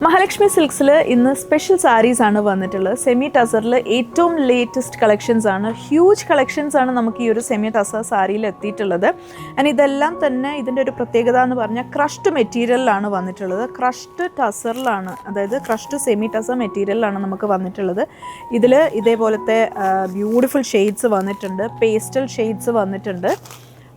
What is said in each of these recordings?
മഹാലക്ഷ്മി സിൽക്സിൽ ഇന്ന് സ്പെഷ്യൽ സാരീസ് ആണ് വന്നിട്ടുള്ളത്. സെമി ടസറിൽ ഏറ്റവും ലേറ്റസ്റ്റ് കളക്ഷൻസ് ആണ്, ഹ്യൂജ് കളക്ഷൻസ് ആണ് നമുക്ക് ഈ ഒരു സെമി ടസർ സാരിയിൽ എത്തിയിട്ടുള്ളത്. ആൻഡ് ഇതെല്ലാം തന്നെ ഇതിൻ്റെ ഒരു പ്രത്യേകത എന്ന് പറഞ്ഞാൽ ക്രഷ്ഡ് മെറ്റീരിയലിലാണ് വന്നിട്ടുള്ളത്. ക്രഷ്ഡ് ടസറിലാണ്, അതായത് ക്രഷ്ഡ് സെമി ടസർ മെറ്റീരിയലിലാണ് നമുക്ക് വന്നിട്ടുള്ളത്. ഇതിൽ ഇതേപോലത്തെ ബ്യൂട്ടിഫുൾ ഷെയ്ഡ്സ് വന്നിട്ടുണ്ട്, പേസ്റ്റൽ ഷെയ്ഡ്സ് വന്നിട്ടുണ്ട്,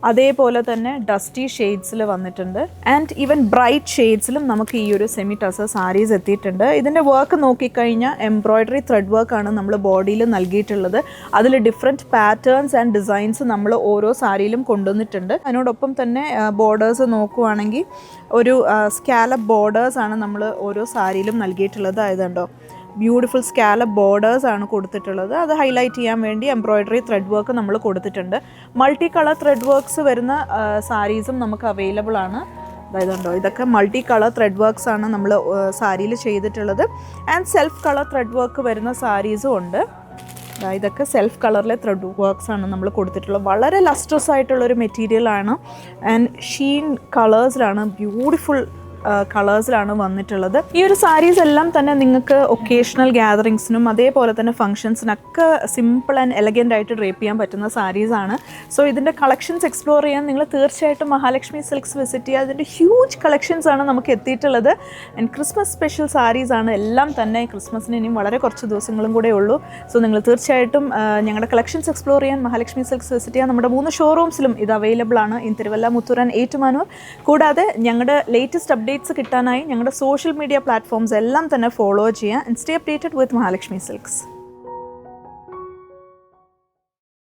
അതേപോലെ തന്നെ ഡസ്റ്റി ഷെയ്ഡ്സിൽ വന്നിട്ടുണ്ട്. ആൻഡ് ഈവൻ ബ്രൈറ്റ് ഷെയ്ഡ്സിലും നമുക്ക് ഈ ഒരു സെമി ടസർ സാരീസ് എത്തിയിട്ടുണ്ട്. ഇതിൻ്റെ വർക്ക് നോക്കിക്കഴിഞ്ഞാൽ എംബ്രോയ്ഡറി ത്രെഡ് വർക്കാണ് നമ്മൾ ബോഡിയിൽ നൽകിയിട്ടുള്ളത്. അതിൽ ഡിഫറെൻറ്റ് പാറ്റേൺസ് ആൻഡ് ഡിസൈൻസ് നമ്മൾ ഓരോ സാരിയിലും കൊണ്ടുവന്നിട്ടുണ്ട്. അതിനോടൊപ്പം തന്നെ ബോർഡേഴ്സ് നോക്കുവാണെങ്കിൽ ഒരു സ്കാലപ്പ് ബോർഡേഴ്സാണ് നമ്മൾ ഓരോ സാരിയിലും നൽകിയിട്ടുള്ളത്. ആയതുണ്ടോ, ബ്യൂട്ടിഫുൾ സ്കാലപ്പ് ബോർഡേഴ്സ് ആണ് കൊടുത്തിട്ടുള്ളത്. അത് ഹൈലൈറ്റ് ചെയ്യാൻ വേണ്ടി എംബ്രോയ്ഡറി ത്രെഡ് വർക്ക് നമ്മൾ കൊടുത്തിട്ടുണ്ട്. മൾട്ടി കളർ ത്രെഡ് വർക്ക്സ് വരുന്ന സാരീസും നമുക്ക് അവൈലബിൾ ആണ്. അതായതുണ്ടോ, ഇതൊക്കെ മൾട്ടി കളർ ത്രെഡ് വർക്ക്സ് ആണ് നമ്മൾ സാരിയിൽ ചെയ്തിട്ടുള്ളത്. And self colour thread work വരുന്ന സാരീസും ഉണ്ട്. ഇതൊക്കെ സെൽഫ് കളറിലെ ത്രെഡ് വർക്ക്സ് ആണ് നമ്മൾ കൊടുത്തിട്ടുള്ളത്. വളരെ ലസ്ട്രസ് ആയിട്ടുള്ളൊരു മെറ്റീരിയലാണ്. ആൻഡ് ഷീൻ കളേഴ്സിലാണ്, ബ്യൂട്ടിഫുൾ കളേഴ്സിലാണ് വന്നിട്ടുള്ളത്. ഈ ഒരു സാരീസ് എല്ലാം തന്നെ നിങ്ങൾക്ക് ഒക്കേഷണൽ ഗ്യാതറിങ്സിനും അതേപോലെ തന്നെ ഫംഗ്ഷൻസിനൊക്കെ സിമ്പിൾ ആൻഡ് എലഗൻ്റ് ആയിട്ട് ഡ്രേപ്പ് ചെയ്യാൻ പറ്റുന്ന സാരീസാണ്. സോ ഇതിൻ്റെ കളക്ഷൻസ് എക്സ്പ്ലോർ ചെയ്യാൻ നിങ്ങൾ തീർച്ചയായിട്ടും മഹാലക്ഷ്മി സിൽക്സ് വിസിറ്റ് ചെയ്യുക. അതിൻ്റെ ഹ്യൂജ് കളക്ഷൻസ് ആണ് നമുക്ക് എത്തിയിട്ടുള്ളത്. ആൻഡ് ക്രിസ്മസ് സ്പെഷ്യൽ സാരീസാണ് എല്ലാം തന്നെ. ക്രിസ്മസിന് ഇനിയും വളരെ കുറച്ച് ദിവസങ്ങളും കൂടെ ഉള്ളൂ. സോ നിങ്ങൾ തീർച്ചയായിട്ടും ഞങ്ങളുടെ കളക്ഷൻസ് എക്സ്പ്ലോർ ചെയ്യാൻ മഹാലക്ഷ്മി സിൽക്സ് വിസിറ്റ് ചെയ്യുക. നമ്മുടെ 3 ഷോറൂംസിലും ഇത് അവൈലബിൾ ആണ്, ഇൻ തിരുവല്ല, മുത്തൂർ ആൻഡ് ഏറ്റുമാനൂർ. കൂടാതെ ഞങ്ങളുടെ ലേറ്റസ്റ്റ് അപ്ഡേറ്റ്സ് കിട്ടാനായി ഞങ്ങളുടെ സോഷ്യൽ മീഡിയ പ്ലാറ്റ്ഫോംസ് എല്ലാം തന്നെ ഫോളോ ചെയ്യുക. And stay updated with Mahalakshmi silks.